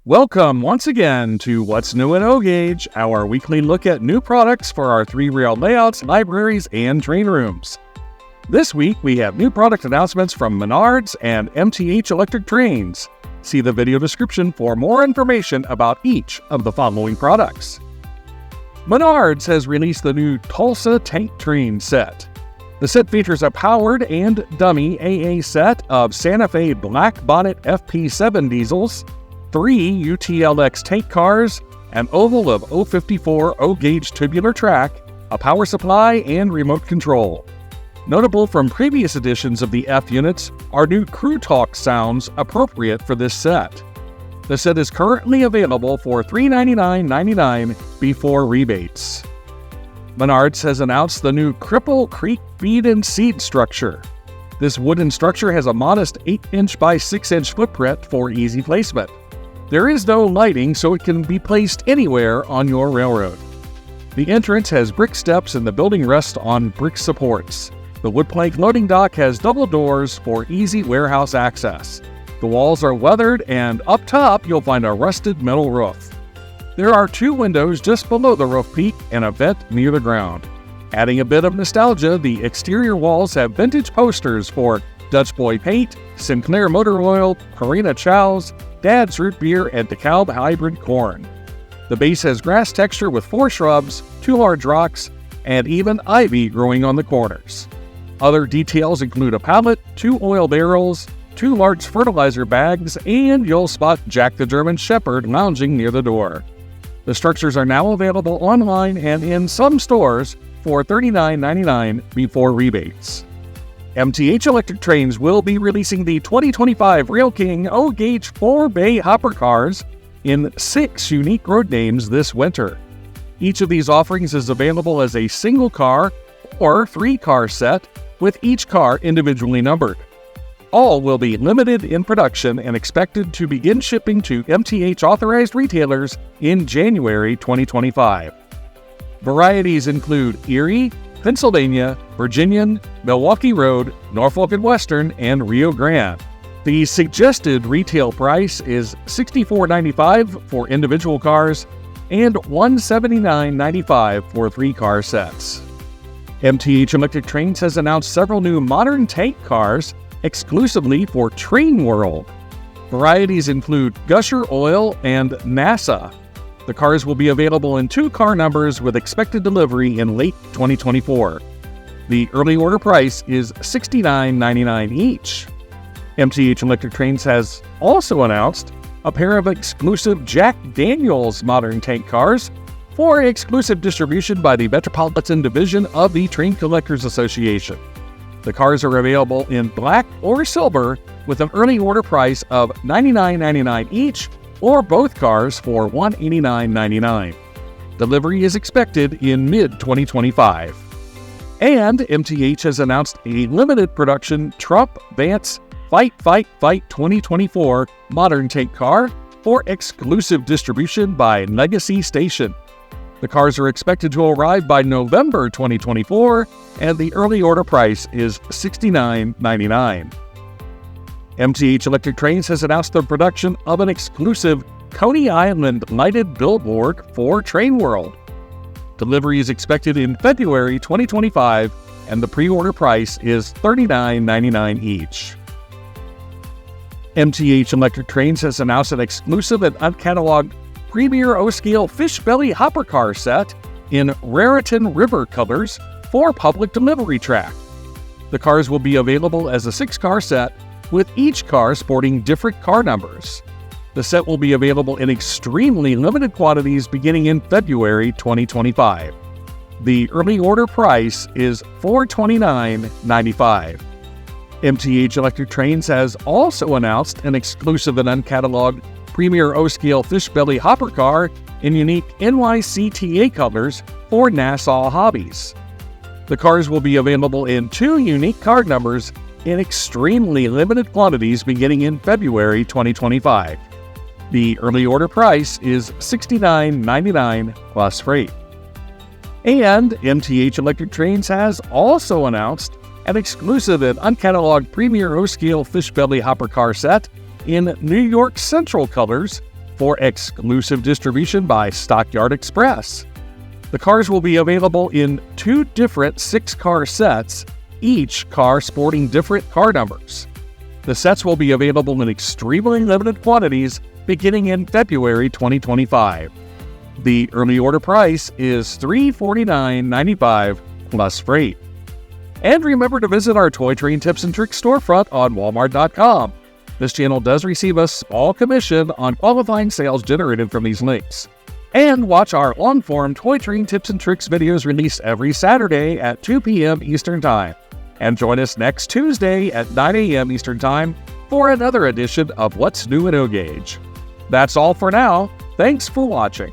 Welcome once again to What's New in O-Gauge, our weekly look at new products for our three-rail layouts, libraries, and train rooms. This week, we have new product announcements from Menards and MTH Electric Trains. See the video description for more information about each of the following products. Menards has released the new Tulsa Tank Train set. The set features a powered and dummy AA set of Santa Fe Blackbonnet FP7 diesels, 3 UTLX tank cars, an oval of O54 O-Gauge tubular track, a power supply, and remote control. Notable from previous editions of the F units are new Crew Talk sounds appropriate for this set. The set is currently available for $399.99 before rebates. Menards has announced the new Cripple Creek feed and seed structure. This wooden structure has a modest 8-inch by 6-inch footprint for easy placement. There is no lighting, so it can be placed anywhere on your railroad. The entrance has brick steps and the building rests on brick supports. The wood plank loading dock has double doors for easy warehouse access. The walls are weathered, and up top you'll find a rusted metal roof. There are 2 windows just below the roof peak and a vent near the ground. Adding a bit of nostalgia, the exterior walls have vintage posters for Dutch Boy Paint, Sinclair Motor Oil, Purina Chow's, Dad's Root Beer, and DeKalb Hybrid Corn. The base has grass texture with 4 shrubs, 2 large rocks, and even ivy growing on the corners. Other details include a pallet, 2 oil barrels, 2 large fertilizer bags, and you'll spot Jack the German Shepherd lounging near the door. The structures are now available online and in some stores for $39.99 before rebates. MTH Electric Trains will be releasing the 2025 Rail King O-Gauge 4-bay hopper cars in 6 unique road names this winter. Each of these offerings is available as a single car or 3-car set, with each car individually numbered. All will be limited in production and expected to begin shipping to MTH authorized retailers in January 2025. Varieties include Erie, Pennsylvania, Virginian, Milwaukee Road, Norfolk and Western, and Rio Grande. The suggested retail price is $64.95 for individual cars and $179.95 for 3-car sets. MTH Electric Trains has announced several new modern tank cars exclusively for Train World. Varieties include Gusher Oil and NASA. The cars will be available in 2 car numbers with expected delivery in late 2024. The early order price is $69.99 each. MTH Electric Trains has also announced a pair of exclusive Jack Daniels modern tank cars for exclusive distribution by the Metropolitan Division of the Train Collectors Association. The cars are available in black or silver with an early order price of $99.99 each, or both cars for $189.99. Delivery is expected in mid-2025. And MTH has announced a limited production Trump Vance Fight 2024 modern tank car for exclusive distribution by Legacy Station. The cars are expected to arrive by November 2024, and the early order price is $69.99. MTH Electric Trains has announced the production of an exclusive Coney Island lighted billboard for Train World. Delivery is expected in February 2025, and the pre-order price is $39.99 each. MTH Electric Trains has announced an exclusive and uncatalogued Premier O-Scale Fish Belly Hopper Car set in Raritan River colors for public delivery track. The cars will be available as a 6-car set, with each car sporting different car numbers. The set will be available in extremely limited quantities beginning in February 2025. The early order price is $429.95. MTH Electric Trains has also announced an exclusive and uncatalogued Premier O-Scale Fish Belly Hopper Car in unique NYCTA colors for Nassau Hobbies. The cars will be available in 2 unique card numbers in extremely limited quantities beginning in February 2025. The early order price is $69.99 plus freight. And MTH Electric Trains has also announced an exclusive and uncatalogued Premier O-Scale Fish Belly Hopper Car set in New York Central colors for exclusive distribution by Stockyard Express. The cars will be available in 2 different 6-car sets, each car sporting different car numbers. The sets will be available in extremely limited quantities beginning in February 2025. The early order price is $349.95 plus freight. And remember to visit our Toy Train Tips and Tricks storefront on Walmart.com. This channel does receive a small commission on qualifying sales generated from these links. And watch our long-form Toy Train Tips and Tricks videos released every Saturday at 2 p.m. Eastern Time. And join us next Tuesday at 9 a.m. Eastern Time for another edition of What's New in O Gauge. That's all for now. Thanks for watching.